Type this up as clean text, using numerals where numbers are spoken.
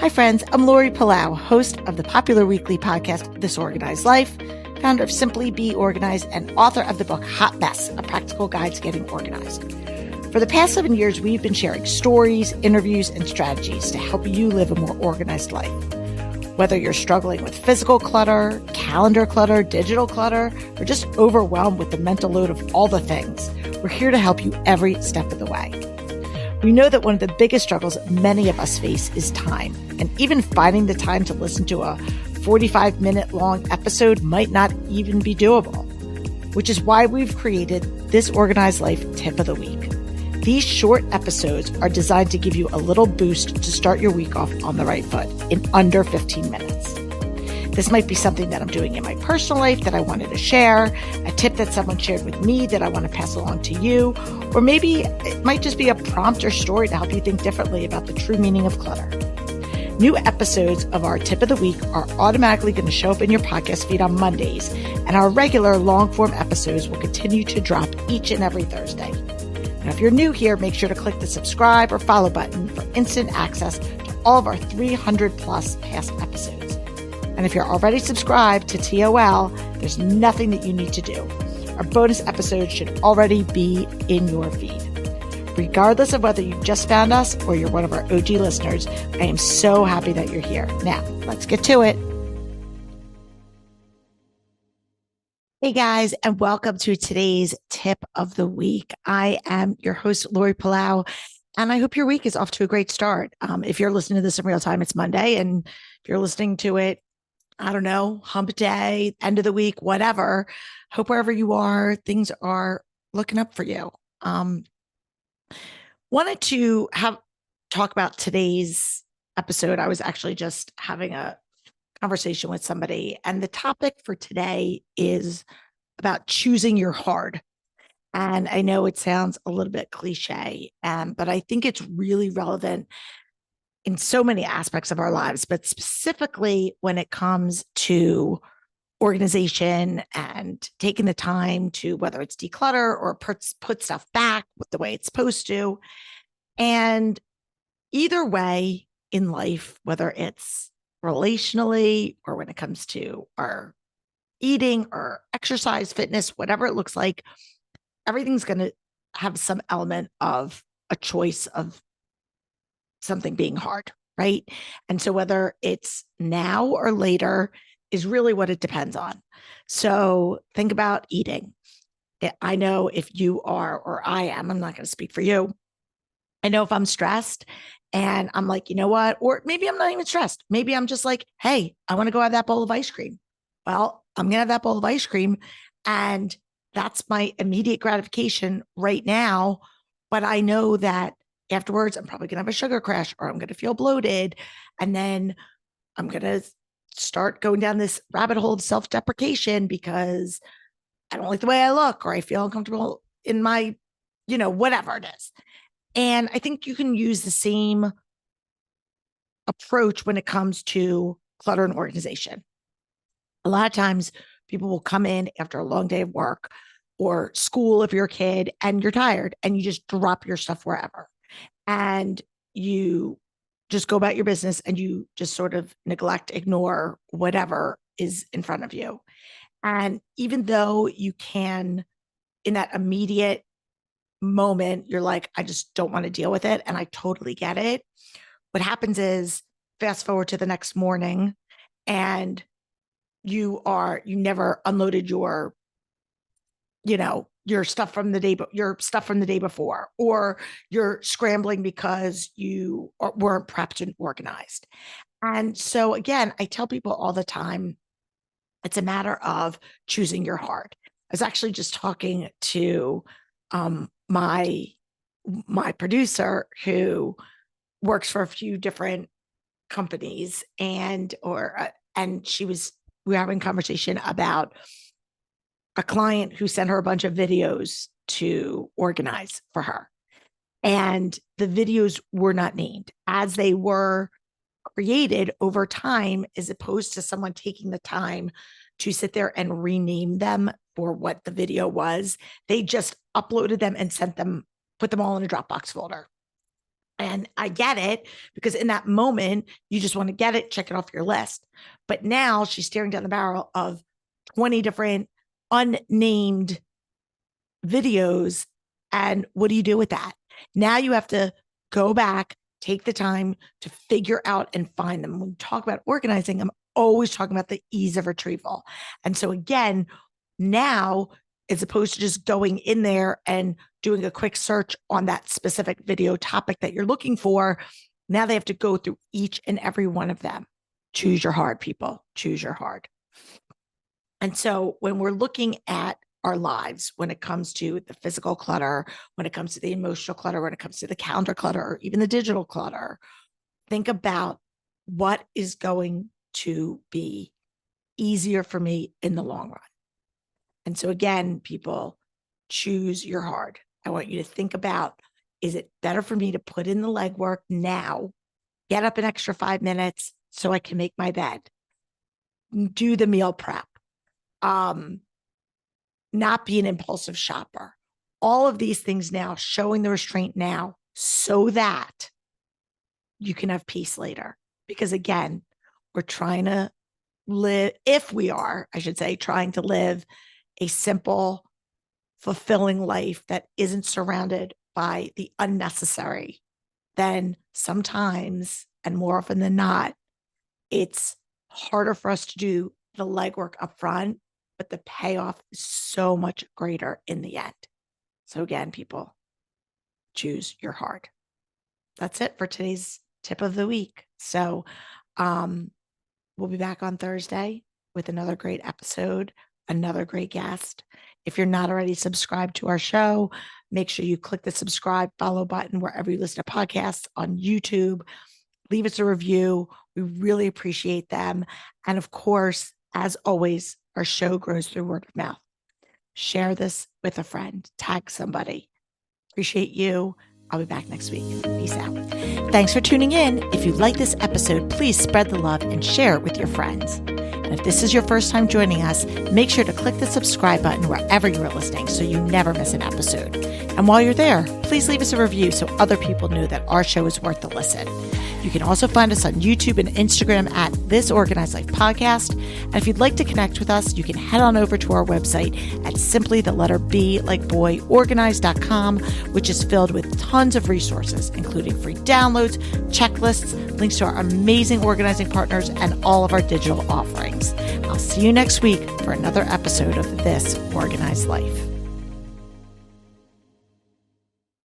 Hi, friends. I'm Lori Palau, host of the popular weekly podcast, This Organized Life, founder of Simply Be Organized, and author of the book, Hot Mess, A Practical Guide to Getting Organized. For the past 7 years, we've been sharing stories, interviews, and strategies to help you live a more organized life. Whether you're struggling with physical clutter, calendar clutter, digital clutter, or just overwhelmed with the mental load of all the things, we're here to help you every step of the way. We know that one of the biggest struggles many of us face is time, and even finding the time to listen to a 45-minute long episode might not even be doable, which is why we've created This Organized Life Tip of the Week. These short episodes are designed to give you a little boost to start your week off on the right foot in under 15 minutes. This might be something that I'm doing in my personal life that I wanted to share, a tip that someone shared with me that I want to pass along to you, or maybe it might just be a prompt or story to help you think differently about the true meaning of clutter. New episodes of our Tip of the Week are automatically going to show up in your podcast feed on Mondays, and our regular long-form episodes will continue to drop each and every Thursday. Now, if you're new here, make sure to click the subscribe or follow button for instant access to all of our 300 plus past episodes. And if you're already subscribed to TOL, there's nothing that you need to do. Our bonus episodes should already be in your feed. Regardless of whether you just found us or you're one of our OG listeners, I am so happy that you're here. Now, let's get to it. Hey guys, and welcome to today's tip of the week. I am your host, Lori Palau, and I hope your week is off to a great start. If you're listening to this in real time, it's Monday, and if you're listening to it, I don't know, hump day, end of the week, whatever. Hope wherever you are, things are looking up for you. Wanted to talk about today's episode. I was actually just having a conversation with somebody, and the topic for today is about choosing your hard. And I know it sounds a little bit cliche, but I think it's really relevant in so many aspects of our lives, but specifically when it comes to organization and taking the time to, whether it's declutter or put stuff back with the way it's supposed to. And either way in life, whether it's relationally or when it comes to our eating or exercise, fitness, whatever it looks like, everything's going to have some element of a choice of something being hard, right? And so whether it's now or later is really what it depends on. So think about eating. I know if you are, or I am, I'm not going to speak for you. I know if I'm stressed and I'm like, you know what? Or maybe I'm not even stressed. Maybe I'm just like, hey, I want to go have that bowl of ice cream. Well, I'm going to have that bowl of ice cream, and that's my immediate gratification right now. But I know that afterwards, I'm probably going to have a sugar crash, or I'm going to feel bloated. And then I'm going to start going down this rabbit hole of self-deprecation because I don't like the way I look, or I feel uncomfortable in my, whatever it is. And I think you can use the same approach when it comes to clutter and organization. A lot of times people will come in after a long day of work or school if you're a kid and you're tired and you just drop your stuff wherever. And you just go about your business and you just sort of neglect, ignore whatever is in front of you. And even though you can, in that immediate moment, you're like, I just don't want to deal with it. And I totally get it. What happens is fast forward to the next morning and you never unloaded your stuff from the day before, or you're scrambling because you weren't prepped and organized. And so again, I tell people all the time, it's a matter of choosing your hard. I was actually just talking to my producer who works for a few different companies, and we were having a conversation about a client who sent her a bunch of videos to organize for her. And the videos were not named as they were created over time, as opposed to someone taking the time to sit there and rename them for what the video was. They just uploaded them and put them all in a Dropbox folder. And I get it, because in that moment, you just want to get it, check it off your list. But now she's staring down the barrel of 20 different unnamed videos. And what do you do with that? Now you have to go back, take the time to figure out and find them. When we talk about organizing, I'm always talking about the ease of retrieval. And so again, now, as opposed to just going in there and doing a quick search on that specific video topic that you're looking for, now they have to go through each and every one of them. Choose your hard, people. Choose your hard. And so when we're looking at our lives, when it comes to the physical clutter, when it comes to the emotional clutter, when it comes to the calendar clutter, or even the digital clutter, think about what is going to be easier for me in the long run. And so again, people, choose your hard. I want you to think about, is it better for me to put in the legwork now, get up an extra 5 minutes so I can make my bed, do the meal prep, not be an impulsive shopper. All of these things now, showing the restraint now so that you can have peace later. Because again, we're trying to live, if we are, I should say, trying to live a simple, fulfilling life that isn't surrounded by the unnecessary, then sometimes, and more often than not, it's harder for us to do the legwork up front, but the payoff is so much greater in the end. So again, people, choose your hard. That's it for today's tip of the week. So we'll be back on Thursday with another great episode, another great guest. If you're not already subscribed to our show, make sure you click the subscribe, follow button wherever you listen to podcasts, on YouTube. Leave us a review. We really appreciate them. And of course, as always, our show grows through word of mouth. Share this with a friend. Tag somebody. Appreciate you. I'll be back next week. Peace out. Thanks for tuning in. If you like this episode, please spread the love and share it with your friends. And if this is your first time joining us, make sure to click the subscribe button wherever you are listening so you never miss an episode. And while you're there, please leave us a review so other people know that our show is worth the listen. You can also find us on YouTube and Instagram at This Organized Life Podcast. And if you'd like to connect with us, you can head on over to our website at simply the letter B like boy organized.com, which is filled with tons of resources, including free downloads, checklists, links to our amazing organizing partners, and all of our digital offerings. I'll see you next week for another episode of This Organized Life.